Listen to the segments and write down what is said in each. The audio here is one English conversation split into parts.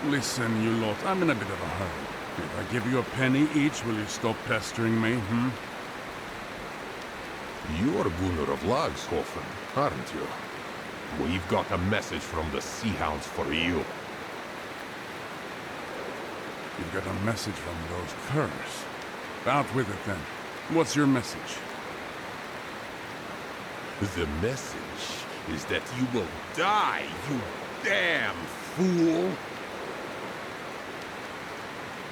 Listen, you lot, I'm in a bit of a hurry. If I give you a penny each, will you stop pestering me, You're Gunnar of Lagshofen, aren't you? We've got a message from the Sea Hounds for you. You've got a message from those curs. Out with it, then. What's your message? The message is that you will die, you damn fool!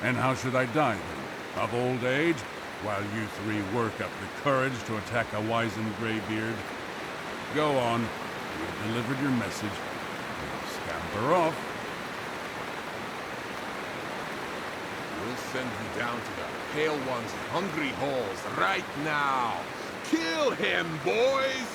And how should I die, then? Of old age? While you three work up the courage to attack a wizened graybeard? Go on. You've delivered your message. Now scamper off. We'll send you down to the Pale One's hungry holes right now! Kill him, boys!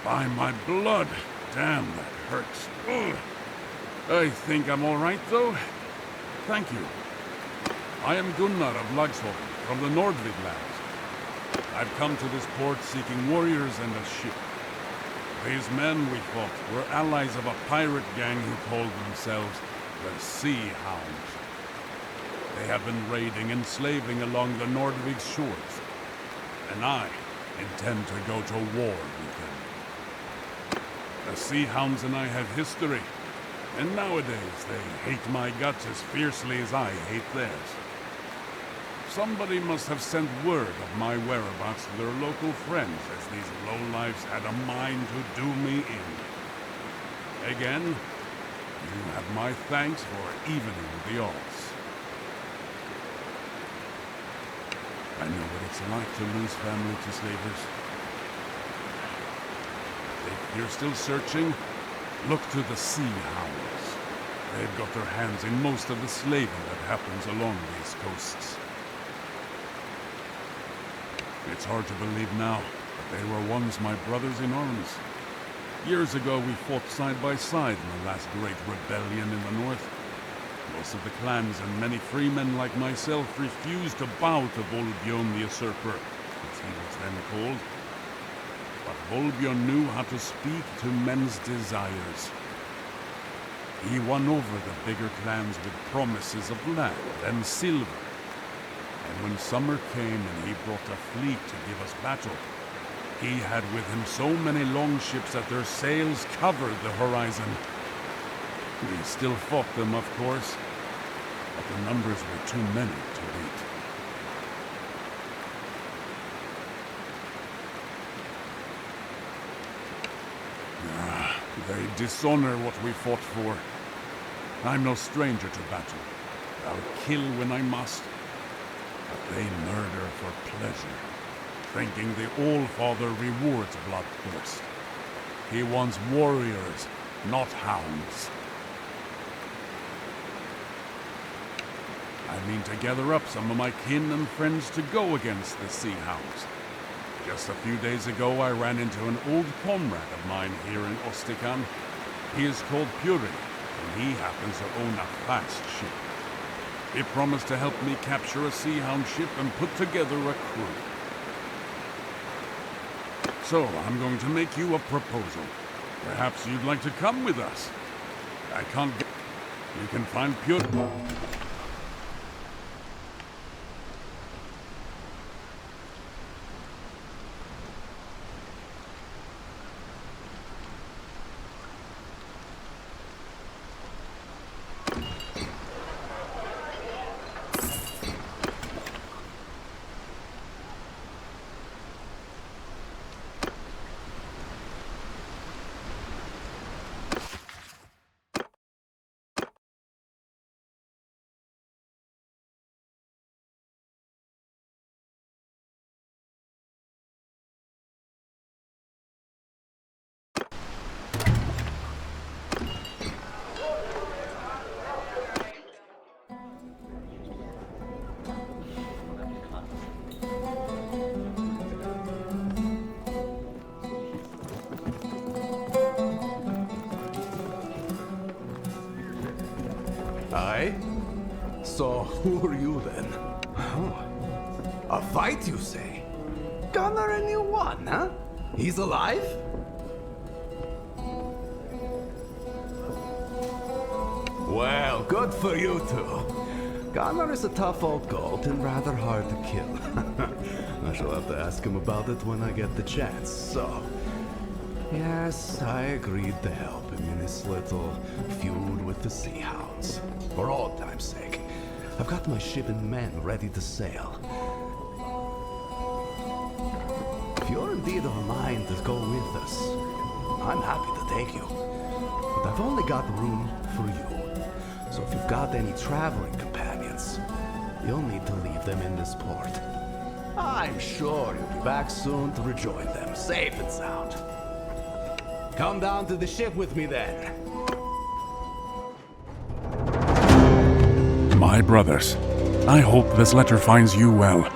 By my blood! Damn, that hurts. Ugh. I think I'm all right, though. Thank you. I am Gunnar of Lagshofen, from the Nordvig lands. I've come to this port seeking warriors and a ship. These men we fought were allies of a pirate gang who called themselves the Sea Hounds. They have been raiding and slaving along the Nordvig shores, and I intend to go to war with them. The Sea Hounds and I have history, and nowadays they hate my guts as fiercely as I hate theirs. Somebody must have sent word of my whereabouts to their local friends, as these lowlifes had a mind to do me in. Again, you have my thanks for evening the odds. I know what it's like to lose family to slavers. If you're still searching, look to the Sea Hounds. They've got their hands in most of the slaving that happens along these coasts. It's hard to believe now, but they were once my brothers in arms. Years ago we fought side by side in the last great rebellion in the north. Most of the clans and many freemen like myself refused to bow to Volbjorn the Usurper, as he was then called. But Volbjorn knew how to speak to men's desires. He won over the bigger clans with promises of land and silver. And when summer came and he brought a fleet to give us battle, he had with him so many longships that their sails covered the horizon. We still fought them, of course, but the numbers were too many to beat. They dishonor what we fought for. I'm no stranger to battle. I'll kill when I must. But they murder for pleasure, thinking the All-Father rewards bloodthirst. He wants warriors, not hounds. I mean to gather up some of my kin and friends to go against the Sea Hounds. Just a few days ago I ran into an old comrade of mine here in Ostikan. He is called Puri, and he happens to own a fast ship. He promised to help me capture a Sea Hound ship and put together a crew. So, I'm going to make you a proposal. Perhaps you'd like to come with us. I can't get... You can find Puri... So, who are you then? Oh, a fight, you say? Gunnar and you won, huh? He's alive? Well, good for you two. Gunnar is a tough old goat and rather hard to kill. I shall have to ask him about it when I get the chance, so... Yes, I agreed to help him in his little feud with the Sea Hounds. For old time's sake. I've got my ship and men ready to sail. If you're indeed of a mind to go with us, I'm happy to take you. But I've only got room for you. So if you've got any traveling companions, you'll need to leave them in this port. I'm sure you'll be back soon to rejoin them, safe and sound. Come down to the ship with me then. My brothers, I hope this letter finds you well.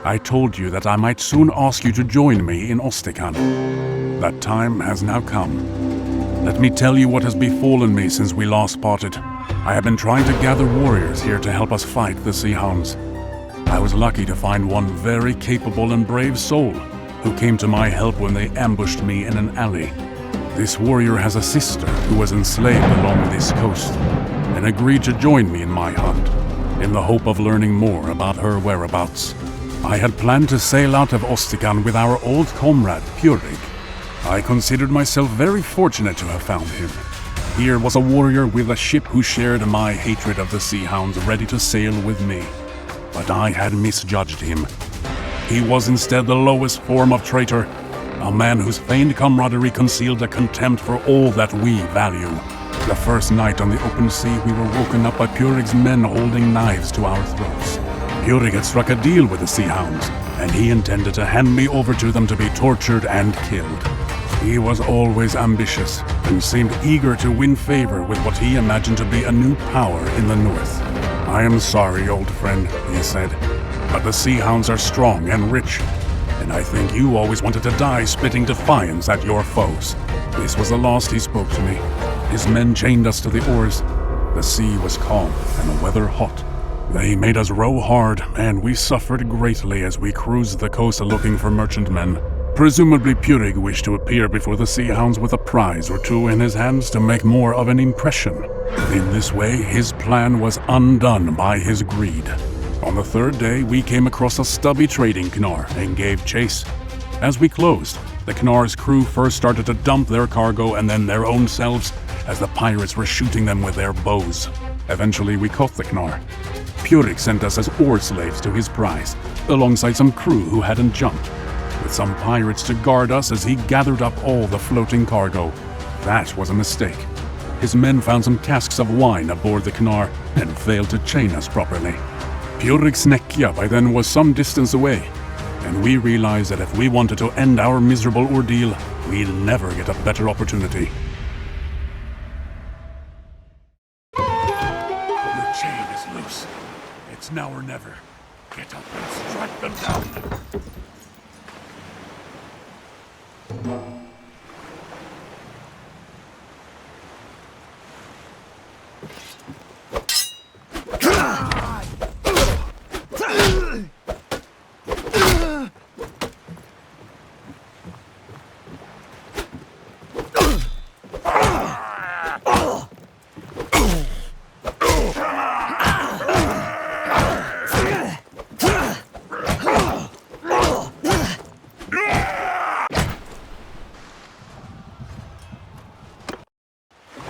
I told you that I might soon ask you to join me in Ostikan. That time has now come. Let me tell you what has befallen me since we last parted. I have been trying to gather warriors here to help us fight the Sea Hounds. I was lucky to find one very capable and brave soul who came to my help when they ambushed me in an alley. This warrior has a sister who was enslaved along this coast and agreed to join me in my hunt, in the hope of learning more about her whereabouts. I had planned to sail out of Ostikan with our old comrade, Purig. I considered myself very fortunate to have found him. Here was a warrior with a ship who shared my hatred of the Sea Hounds, ready to sail with me. But I had misjudged him. He was instead the lowest form of traitor, a man whose feigned camaraderie concealed a contempt for all that we value. The first night on the open sea, we were woken up by Purig's men holding knives to our throats. Purig had struck a deal with the Sea Hounds, and he intended to hand me over to them to be tortured and killed. He was always ambitious, and seemed eager to win favor with what he imagined to be a new power in the north. "I am sorry, old friend," he said, "but the Sea Hounds are strong and rich, and I think you always wanted to die spitting defiance at your foes." This was the last he spoke to me. His men chained us to the oars. The sea was calm and the weather hot. They made us row hard, and we suffered greatly as we cruised the coast looking for merchantmen. Presumably Purig wished to appear before the Sea Hounds with a prize or two in his hands to make more of an impression. In this way, his plan was undone by his greed. On the third day, we came across a stubby trading Knar and gave chase. As we closed, the Knar's crew first started to dump their cargo and then their own selves, as the pirates were shooting them with their bows. Eventually, we caught the Knar. Purig sent us as oar slaves to his prize, alongside some crew who hadn't jumped, with some pirates to guard us as he gathered up all the floating cargo. That was a mistake. His men found some casks of wine aboard the Knar and failed to chain us properly. Purig's Nekja by then was some distance away, and we realized that if we wanted to end our miserable ordeal, we'd never get a better opportunity. Your chain is loose. It's now or never. Get up and strike them down.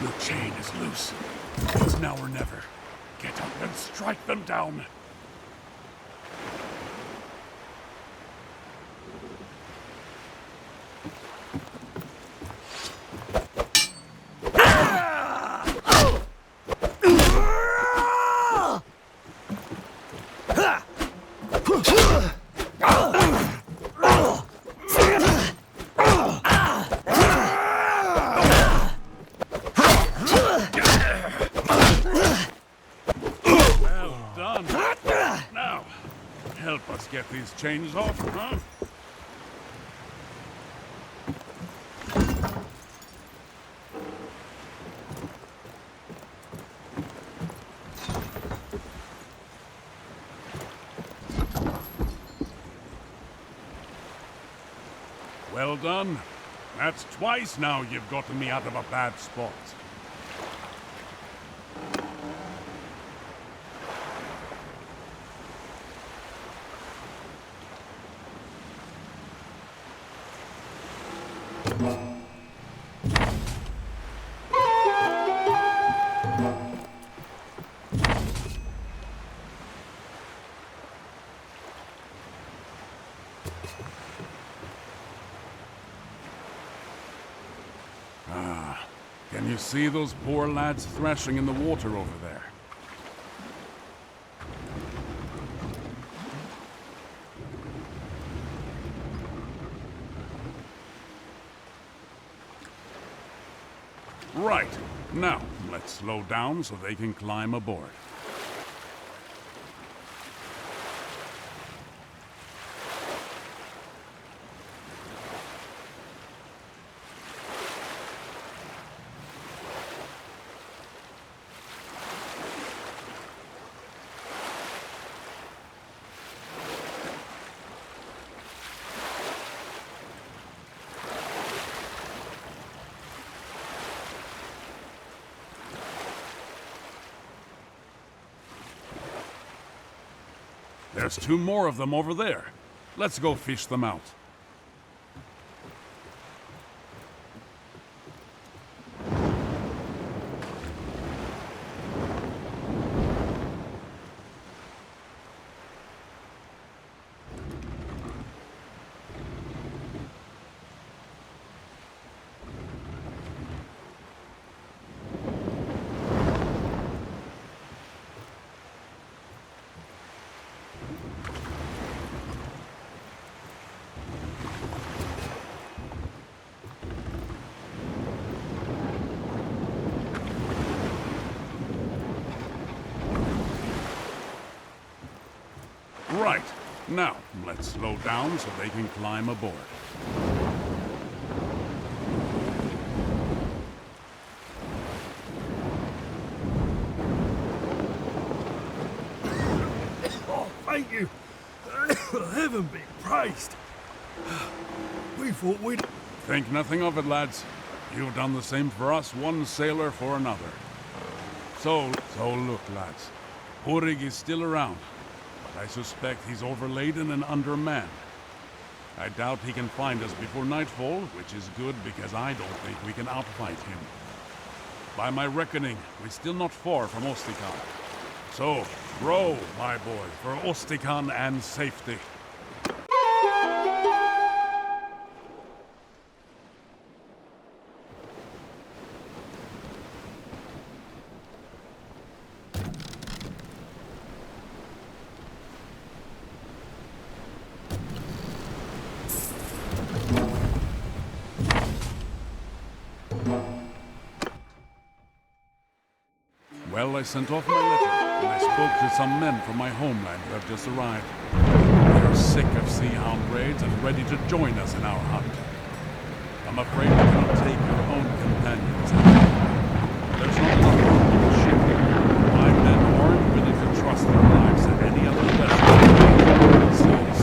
Your chain is loose. It's now or never. Get up and strike them down. Now, help us get these chains off, huh? Well done. That's twice now you've gotten me out of a bad spot. Can you see those poor lads thrashing in the water over there? Right. Now, let's slow down so they can climb aboard. There's 2 more of them over there. Let's go fish them out. Right. Now, let's slow down so they can climb aboard. Oh, thank you. Heaven be praised. We thought we'd... Think nothing of it, lads. You've done the same for us, one sailor for another. So look, lads. Hurig is still around. I suspect he's overladen and undermanned. I doubt he can find us before nightfall, which is good because I don't think we can outfight him. By my reckoning, we're still not far from Ostikan. So, row, my boy, for Ostikan and safety. Well, I sent off my letter, and I spoke to some men from my homeland who have just arrived. They are sick of sea hound raids and ready to join us in our hunt. I'm afraid we cannot take our own companions. There's not enough room on the ship. My men aren't ready to trust their lives to any other vessel than the seas.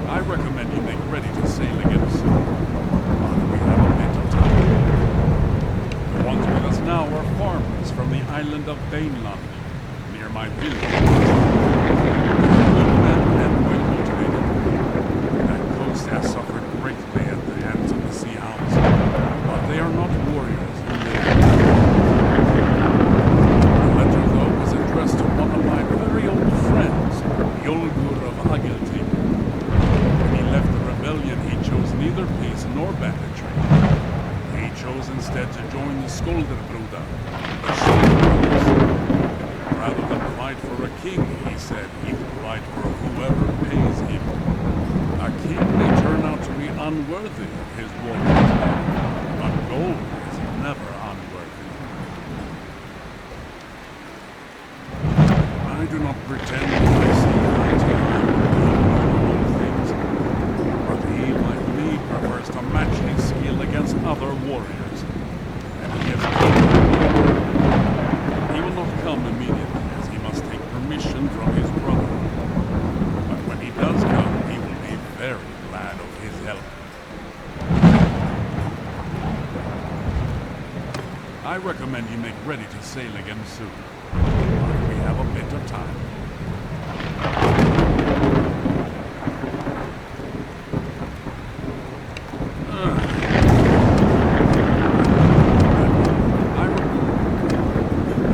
I recommend you make ready to sail again soon, while we have a bit of time. The ones with us now are farmers from the island of Bannerlord, near my village. Good men and well motivated. That coast has suffered greatly at the hands of the sea hounds, but they are not warriors who live. The letter, though, was addressed to one of my very old friends, Yolgur of Hagelty. When he left the rebellion, he chose neither peace nor banditry. He chose instead to join the Skolderbruda, the Shield Brothers. Rather than fight for a king, he said he would fight for whoever pays him. A king may turn out to be unworthy of his warriors, but gold is never unworthy. I do not pretend that I see eye to eye with all things, but he, like me, prefers to match his skill against other warriors. And he has come. He will not come immediately, as he must take permission from his brother. But when he does come, he will be very glad of his help. I recommend you make ready to sail again soon. While we have a bit of time.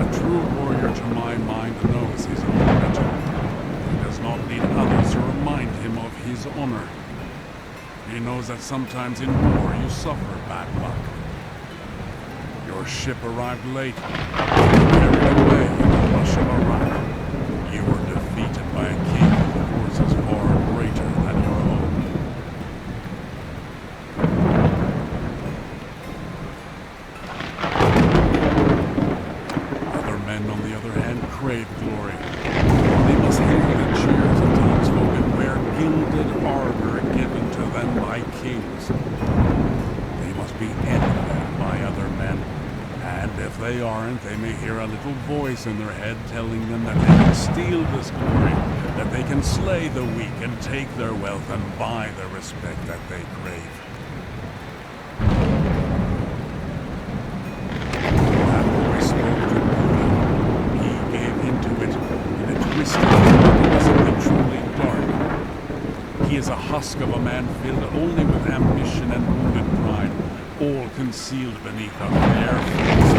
A true warrior, to my mind, knows his own mettle. He does not need others to remind him of his honor. He knows that sometimes in war you suffer bad luck. Your ship arrived late, carried away in the rush of a rout. You were defeated by a king with forces far greater than your own. Other men, on the other hand, crave glory. They must hail the cheers of townsfolk and wear gilded armor given to them by kings. They must be envied by other men. And if they aren't, they may hear a little voice in their head telling them that they can steal this glory, that they can slay the weak and take their wealth and buy the respect that they crave. That voice spoke to Buddha. He gave into it, and it twisted him into something truly dark. He is a husk of a man filled only with ambition and wounded pride, all concealed beneath a fair face.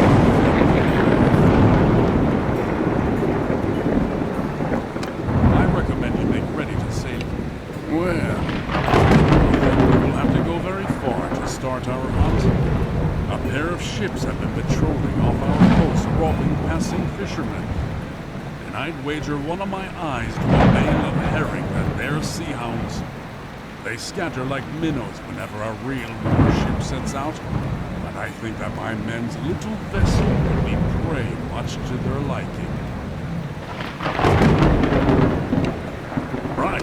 I recommend you make ready to sail. Well, then we will have to go very far to start our hunt. A pair of ships have been patrolling off our coast, robbing passing fishermen. And I'd wager one of my eyes to a bale of herring that they're sea hounds. They scatter like minnows whenever a real warship sets out, but I think that my men's little vessel will be prey much to their liking. Right.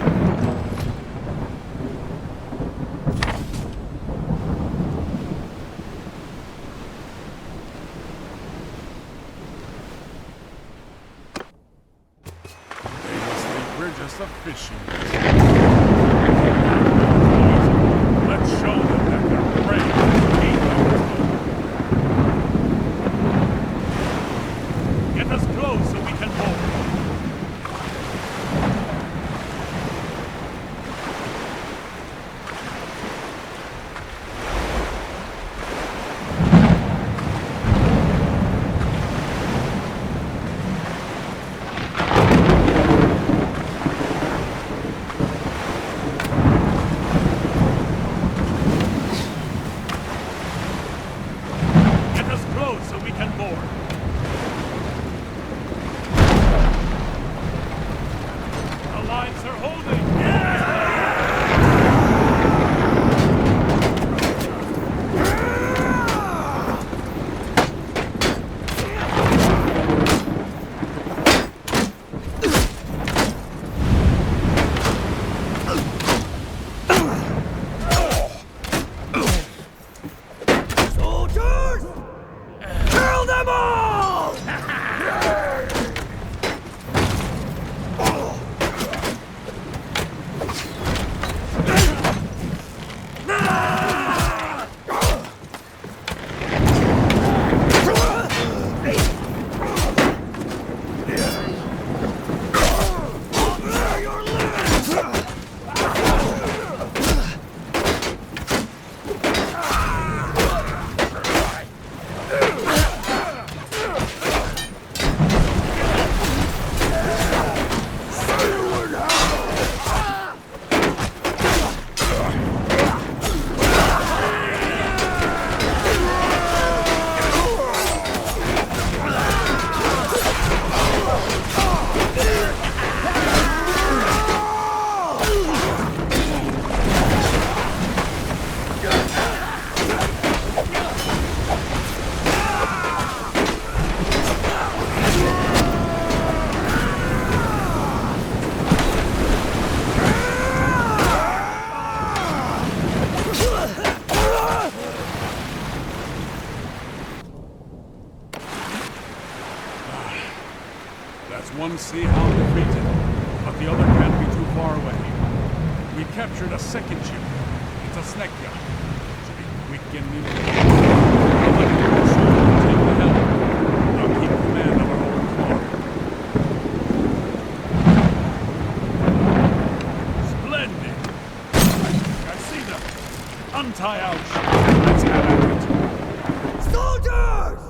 They must think we're just a fishing vessel. Let's show them that they're brave and capable. Get us close so we can board. One sea hound defeated, but the other can't be too far away. We captured a second ship. It's a Snekya. Should be quick and nimble. I'll let you take the helm. Untie out shit and let's have at it. Soldiers!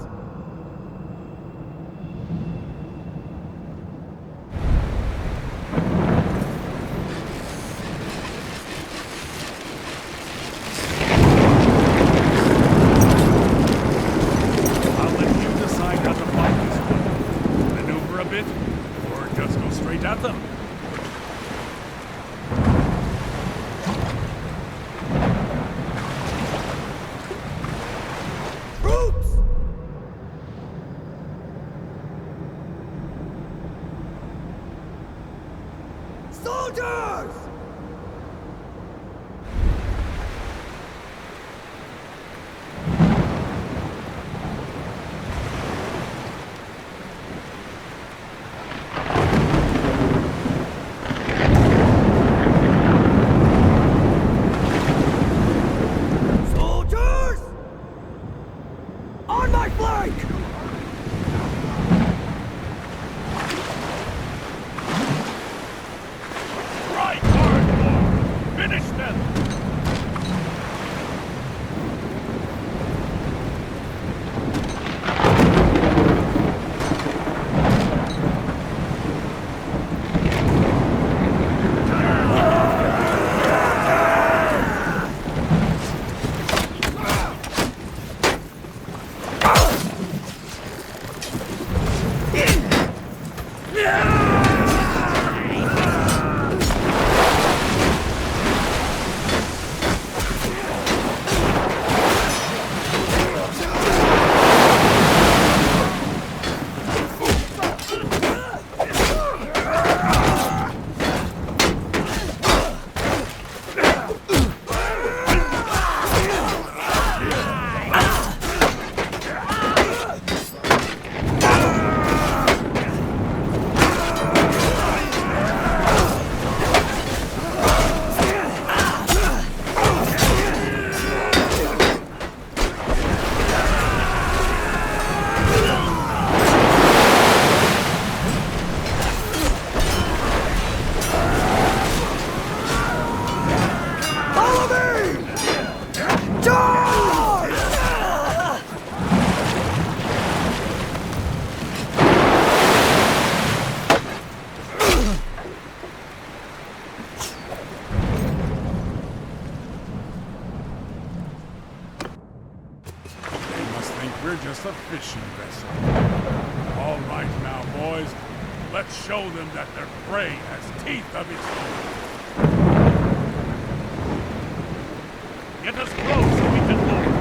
I'll let you decide how to fight this one. Maneuver a bit, or just go straight at them. Troops! Soldiers! Soldiers! On my flank! Right, hardcore! Finish them! Follow me! Charge! They must think we're just a fishing vessel. All right now, boys. Let's show them that their prey has teeth of its own. Get us close so we can look.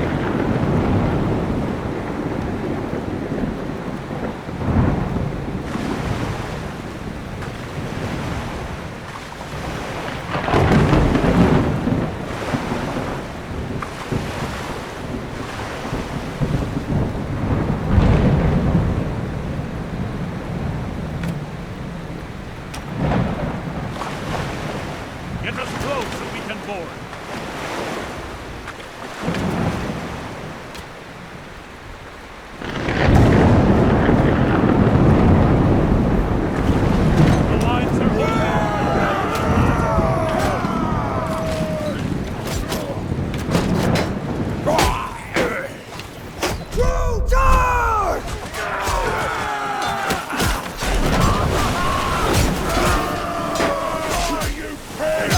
Get us close so we can board. The lines are Crew, charge! you pig!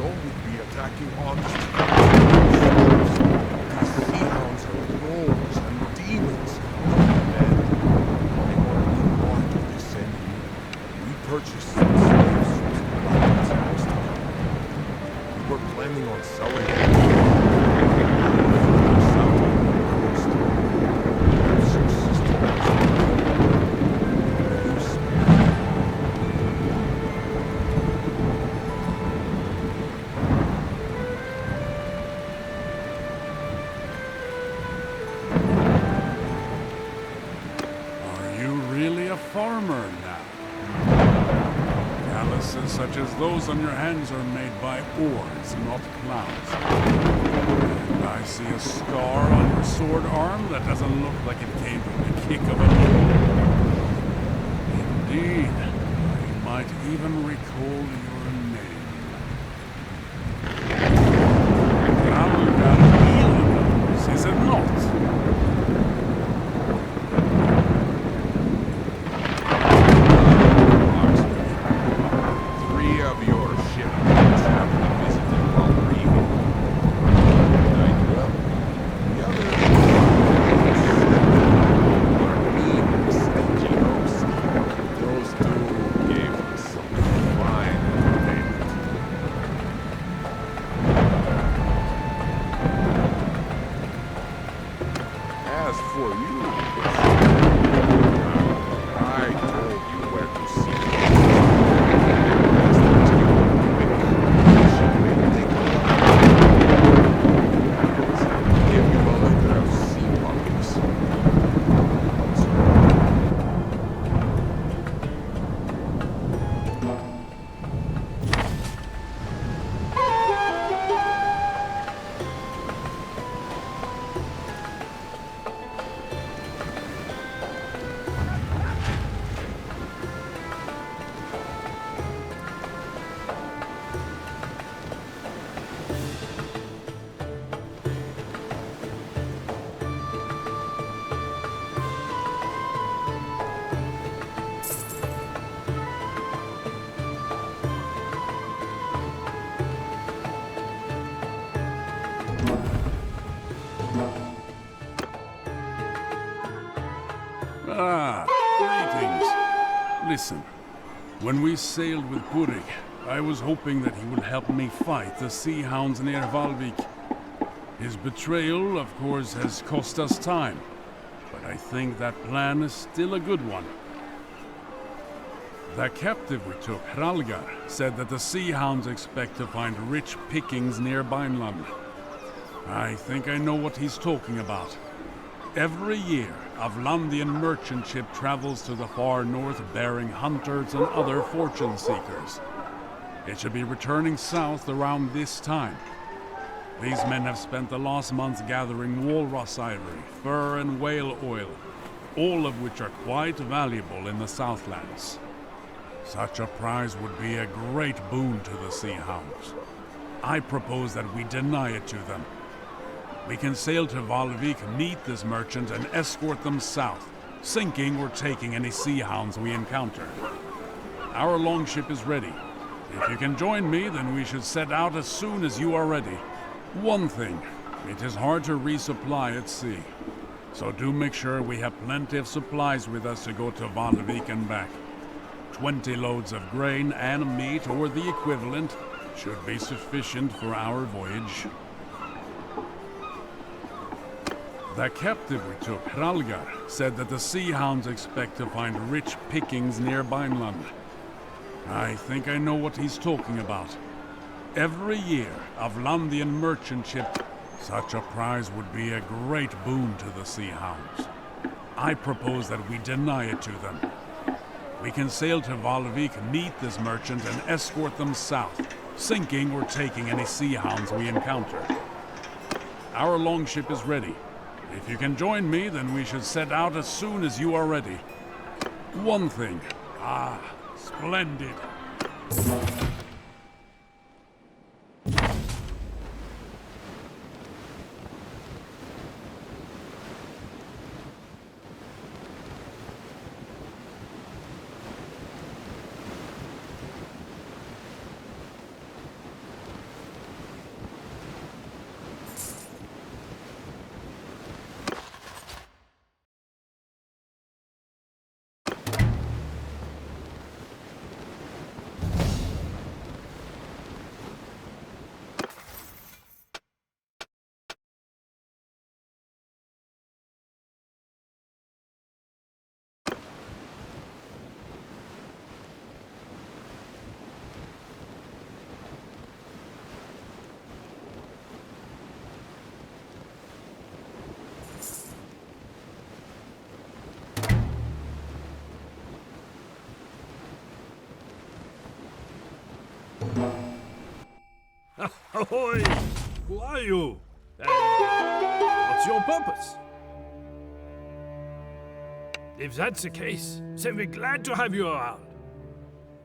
Imperial would be attacking honest. These sea hounds are trolls and demons, not men. They were unmarked to descend here. We purchased some slaves from some bandits in Ostend. We were planning on selling them. South of the coast. Perhaps your sister was farmer now. Calluses such as those on your hands are made by oars, not plows. And I see a scar on your sword arm that doesn't look like it came from the kick of a bull. Indeed, I might even recall your name. Calradia, is it not? Greetings. Listen, when we sailed with Purig, I was hoping that he would help me fight the sea hounds near Valvik. His betrayal, of course, has cost us time, but I think that plan is still a good one. The captive we took, Hralgar, said that the sea hounds expect to find rich pickings near Bannerlord. I think I know what he's talking about. Every year, a Vlandian merchant ship travels to the far north bearing hunters and other fortune seekers. It should be returning south around this time. These men have spent the last months gathering walrus ivory, fur and whale oil, all of which are quite valuable in the Southlands. Such a prize would be a great boon to the sea hounds. I propose that we deny it to them. We can sail to Valvik, meet this merchant, and escort them south, sinking or taking any sea hounds we encounter. Our longship is ready. If you can join me, then we should set out as soon as you are ready. One thing, it is hard to resupply at sea. So do make sure we have plenty of supplies with us to go to Valvik and back. 20 loads of grain and meat, or the equivalent, should be sufficient for our voyage. The captive we took, Hralgar, said that the sea hounds expect to find rich pickings near Bannerlord. I think I know what he's talking about. Every year, a Vlandian merchant ship, such a prize would be a great boon to the sea hounds. I propose that we deny it to them. We can sail to Valvik, meet this merchant, and escort them south, sinking or taking any sea hounds we encounter. Our longship is ready. If you can join me, then we should set out as soon as you are ready. One thing. Splendid. Ahoy! Who are you? And what's your purpose? If that's the case, then we're glad to have you around.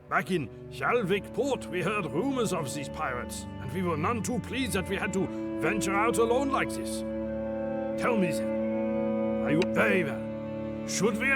Back in Shalvik Port, we heard rumors of these pirates, and we were none too pleased that we had to venture out alone like this. Tell me then, are you very well? Should we?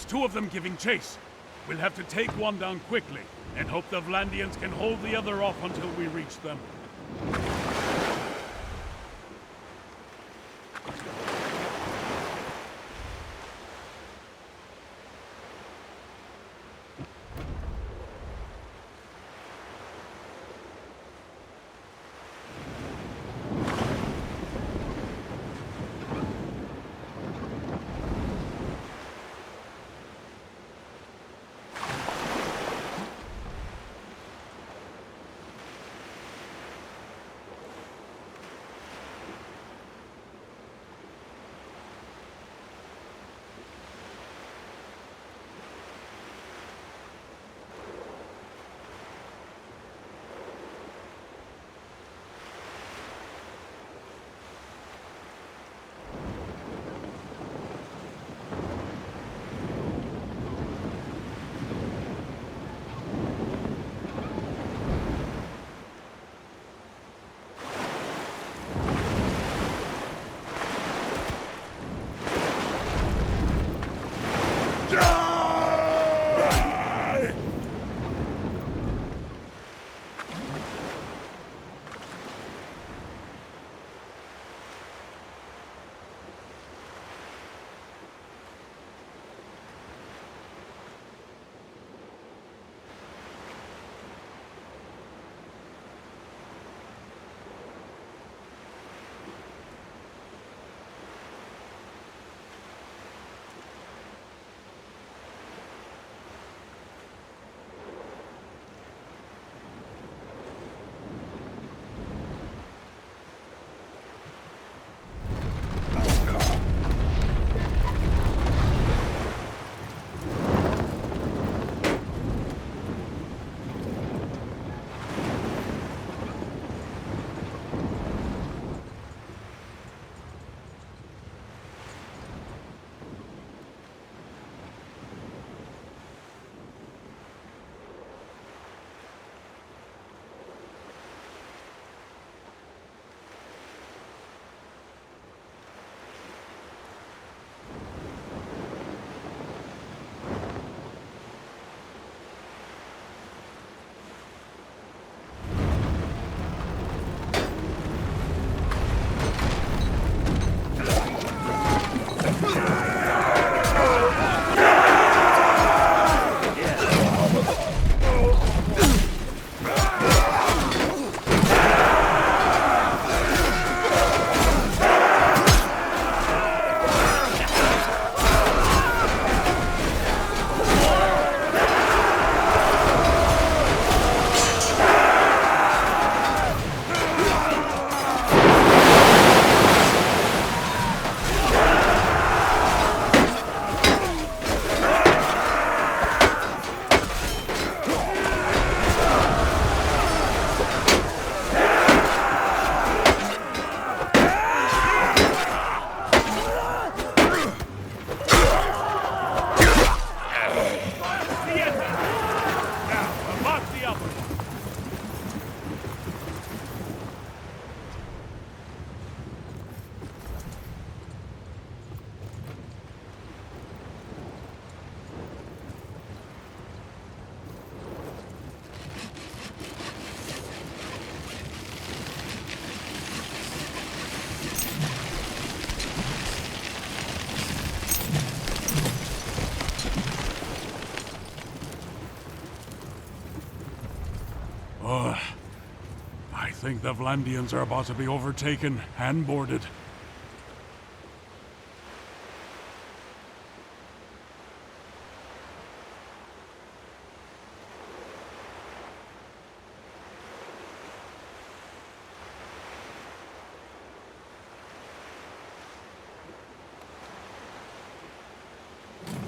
two of them giving chase. We'll have to take one down quickly, and hope the Vlandians can hold the other off until we reach them. I think the Vlandians are about to be overtaken and boarded.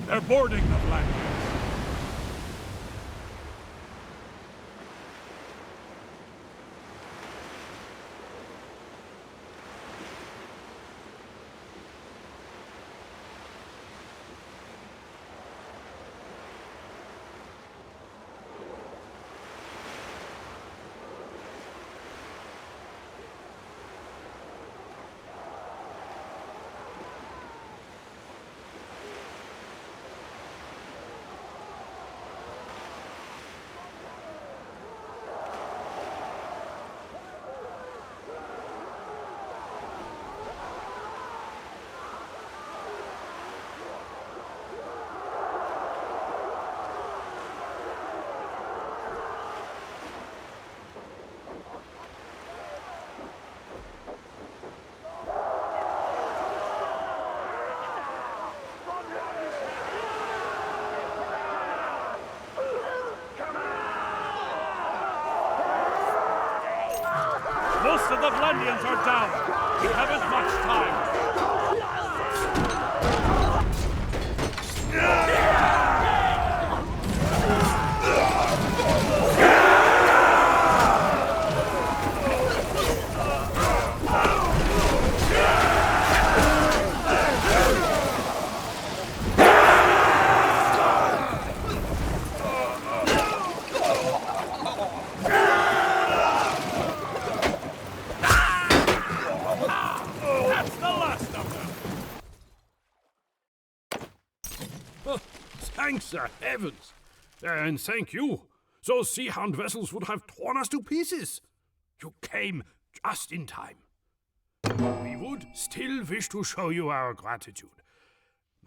They're boarding the Vlandians. Most of the Blendians are down. We haven't much time. That's the last of them. Oh, thanks the heavens. And thank you. Those Sea Hound vessels would have torn us to pieces. You came just in time. We would still wish to show you our gratitude.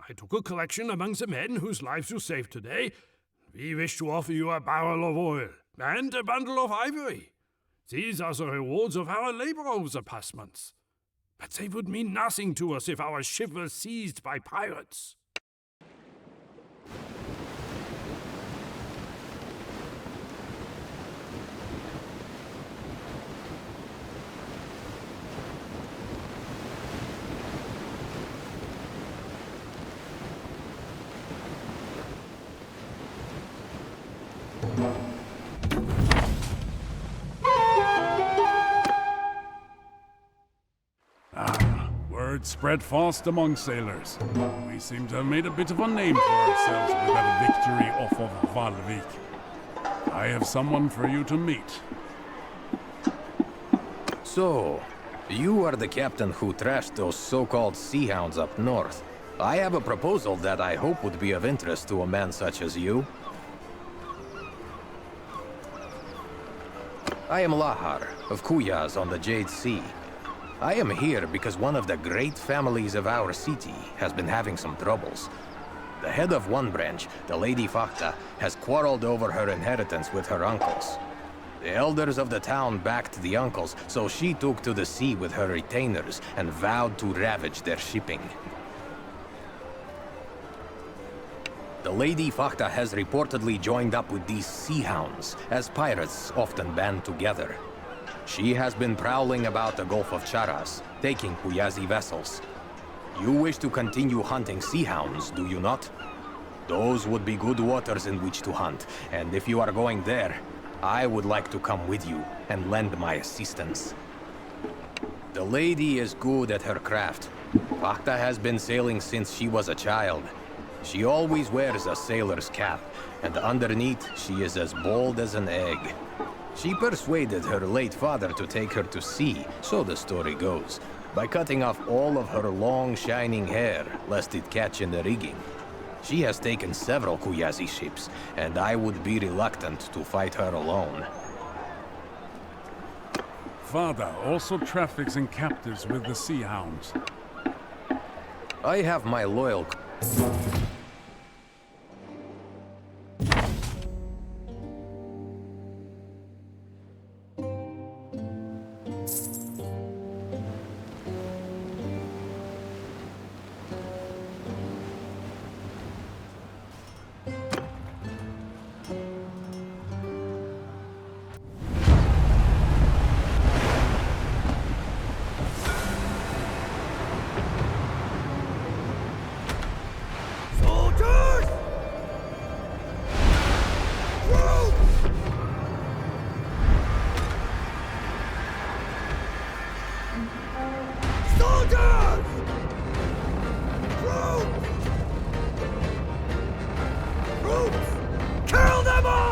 I took a collection among the men whose lives you saved today. We wish to offer you a barrel of oil and a bundle of ivory. These are the rewards of our labor over the past months. But they would mean nothing to us if our ship was seized by pirates. Word spread fast among sailors. We seem to have made a bit of a name for ourselves with that victory off of Valvik. I have someone for you to meet. So, you are the captain who trashed those so-called sea hounds up north. I have a proposal that I hope would be of interest to a man such as you. I am Lahar, of Kuyaz on the Jade Sea. I am here because one of the great families of our city has been having some troubles. The head of one branch, the Lady Fakta, has quarreled over her inheritance with her uncles. The elders of the town backed the uncles, so she took to the sea with her retainers and vowed to ravage their shipping. The Lady Fakta has reportedly joined up with these sea hounds, as pirates often band together. She has been prowling about the Gulf of Charas, taking Kuyazi vessels. You wish to continue hunting sea hounds, do you not? Those would be good waters in which to hunt, and if you are going there, I would like to come with you and lend my assistance. The lady is good at her craft. Fakta has been sailing since she was a child. She always wears a sailor's cap, and underneath she is as bold as an egg. She persuaded her late father to take her to sea, so the story goes, by cutting off all of her long, shining hair, lest it catch in the rigging. She has taken several Kuyazi ships, and I would be reluctant to fight her alone. Father also traffics in captives with the Sea Hounds. I have my loyal... Soldiers! Troops! Soldiers! Troops! Troops! Kill them all!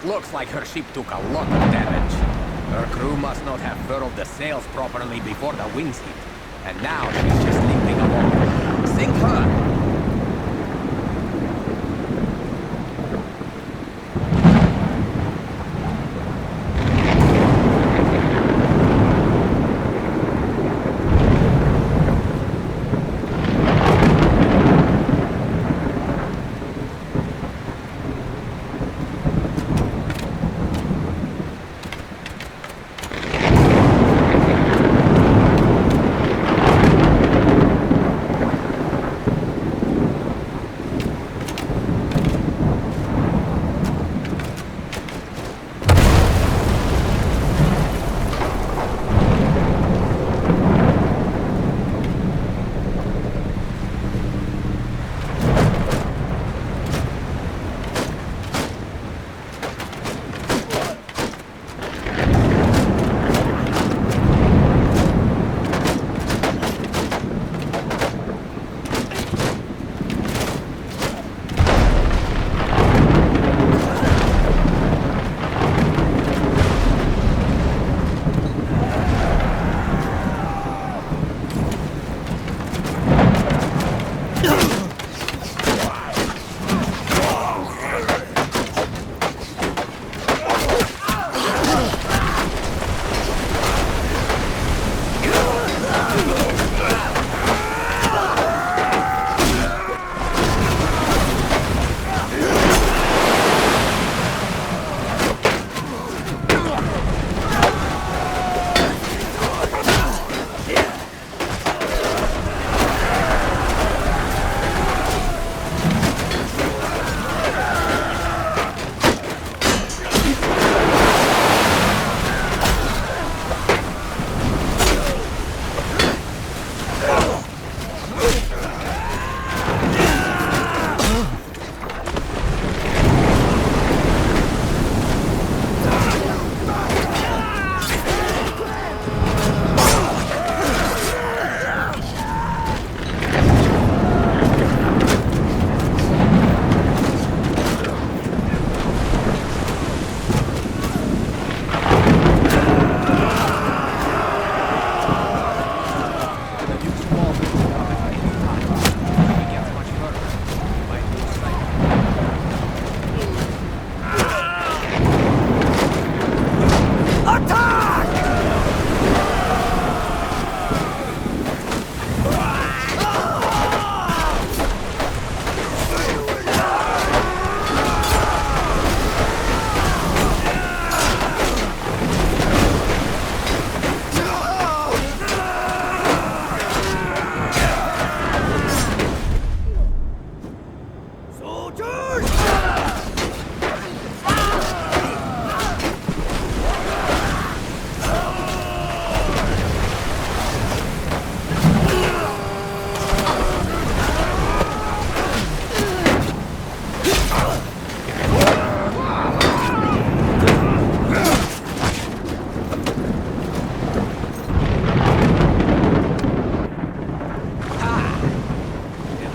looks like her ship took a lot of damage. Her crew must not have furled the sails properly before the winds hit. And now she's just limping along. Sink her!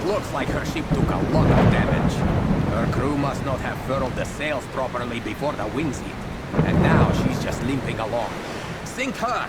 Looks like her ship took a lot of damage. Her crew must not have furled the sails properly before the winds hit. And now she's just limping along. Sink her!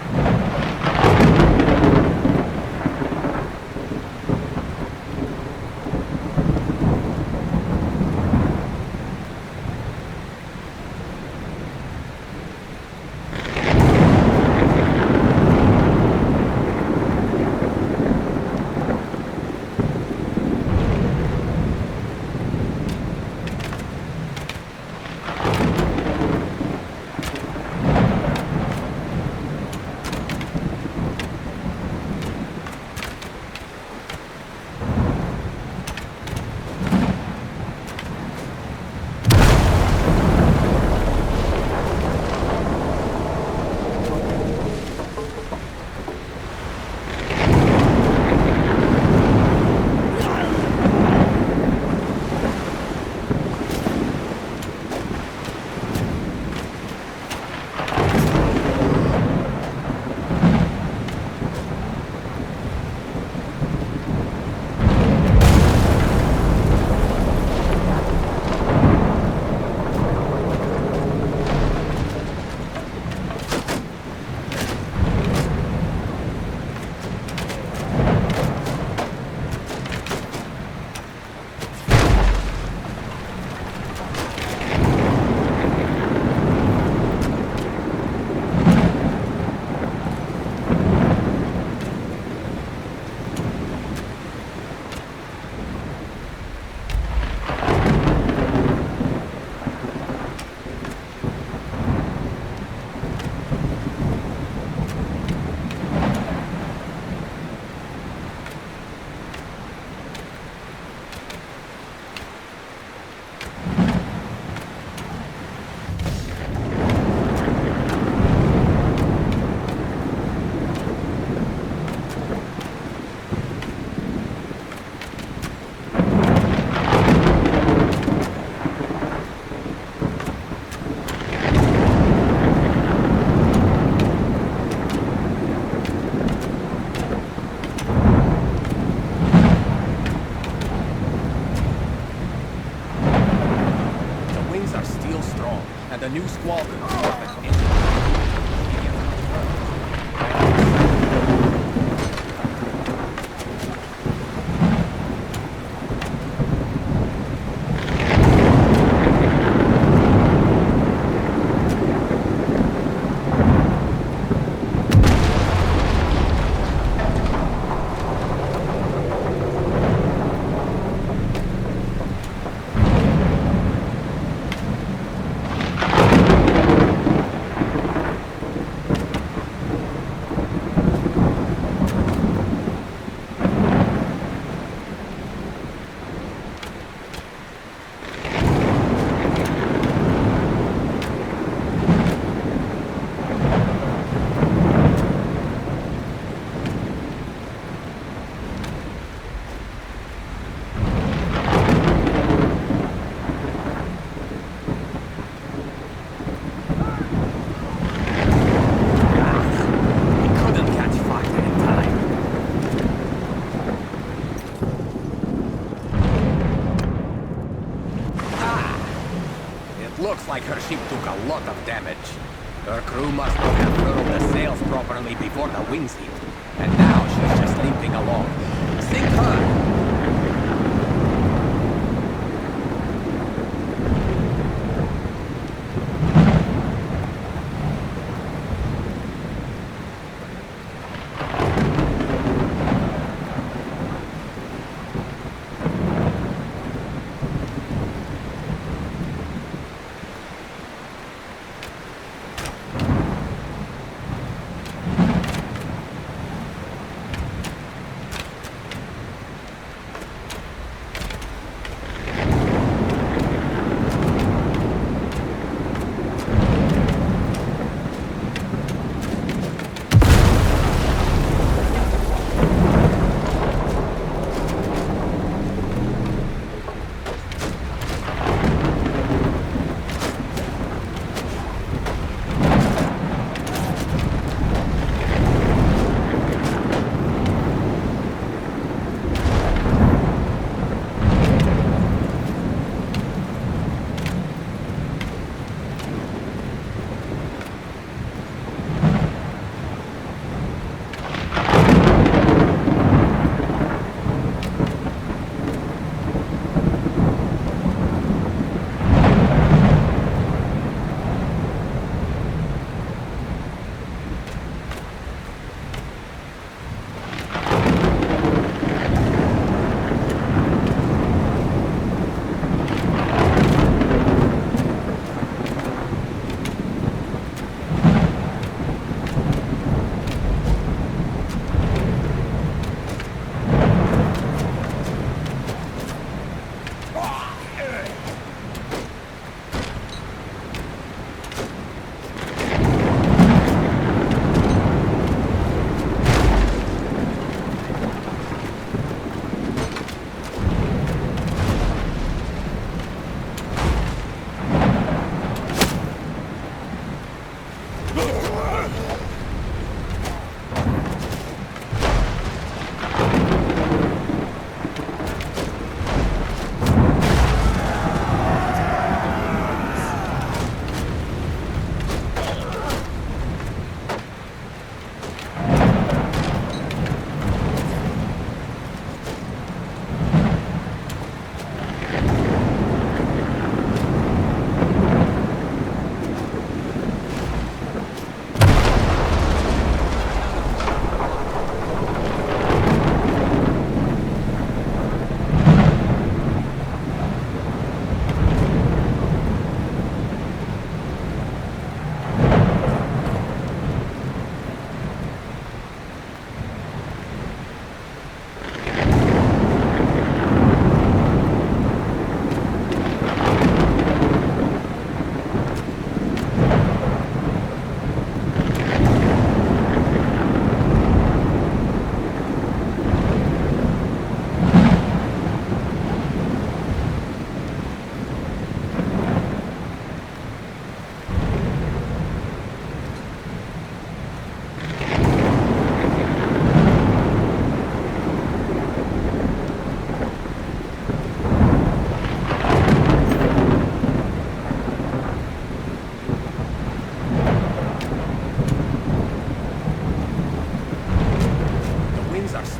Looks like her ship took a lot of damage. Her crew must not have furled the sails properly before the winds hit. And now she's just limping along. Sink her!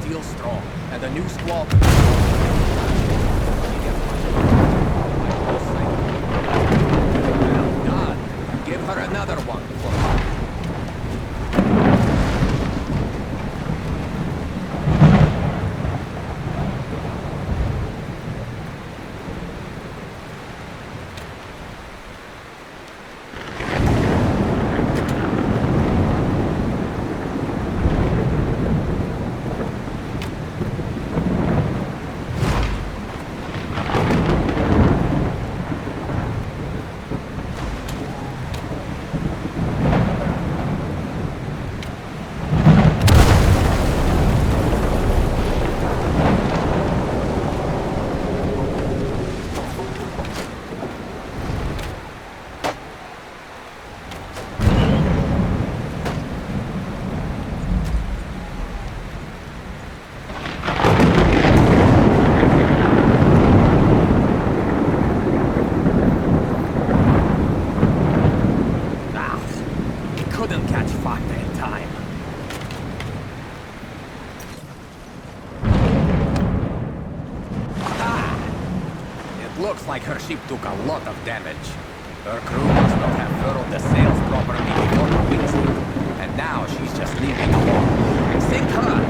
steel strong, and the new squall... Well done. Give her another one for luck. Looks like her ship took a lot of damage. Her crew must not have furled the sails properly before the winds hit, and now she's just leaving alone. Sink her!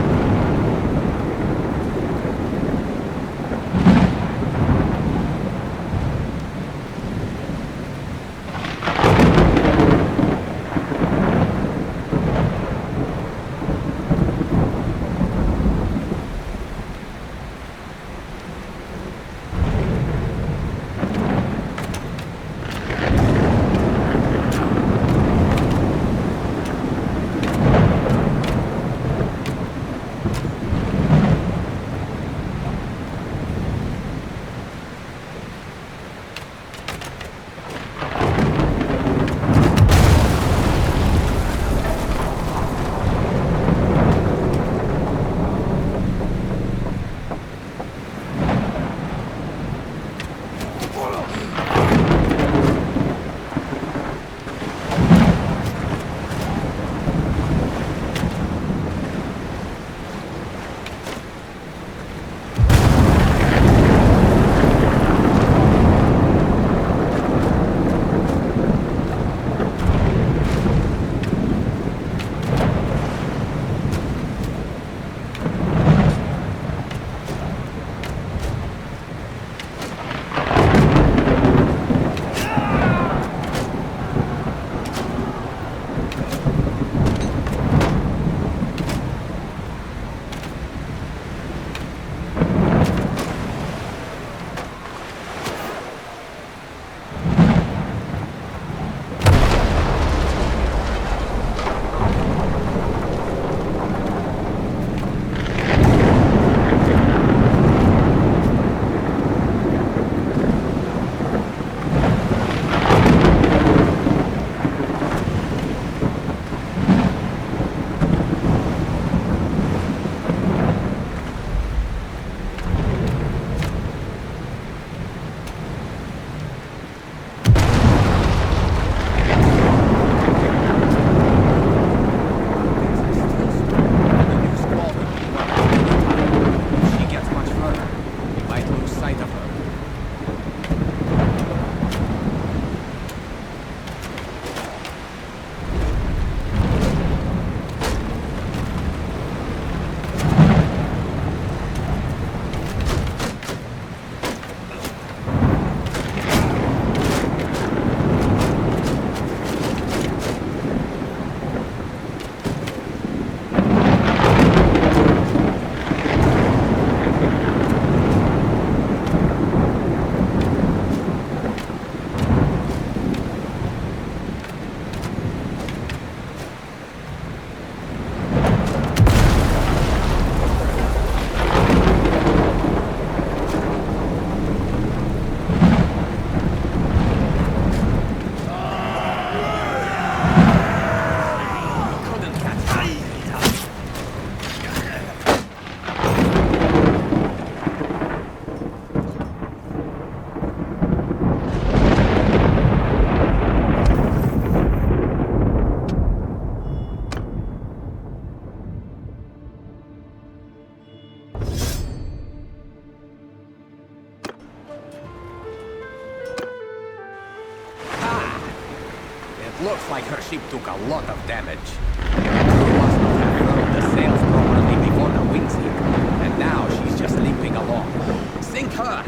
Looks like her ship took a lot of damage. Her crew must not have furled the sails properly before the winds hit, and now she's just limping along. Sink her!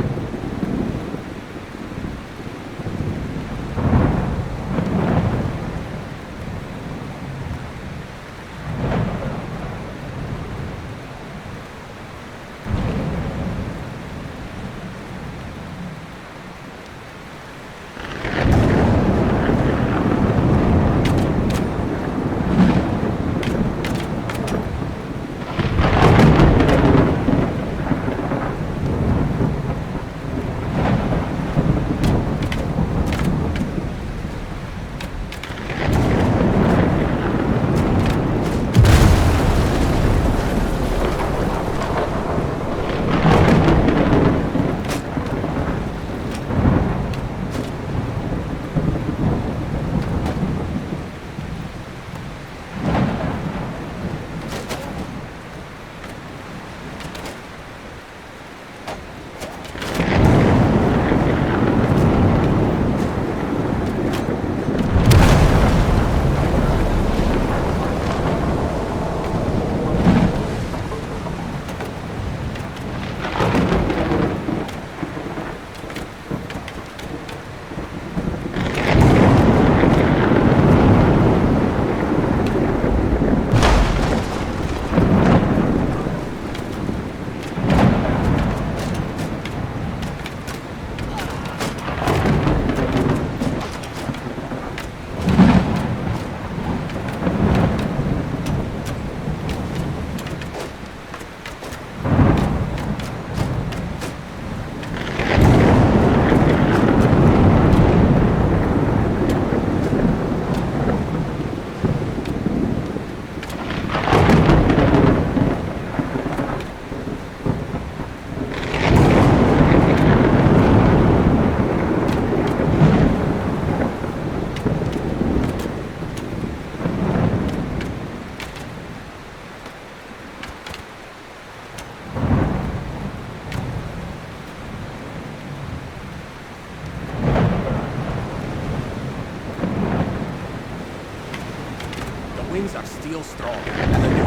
Winds are still strong, and the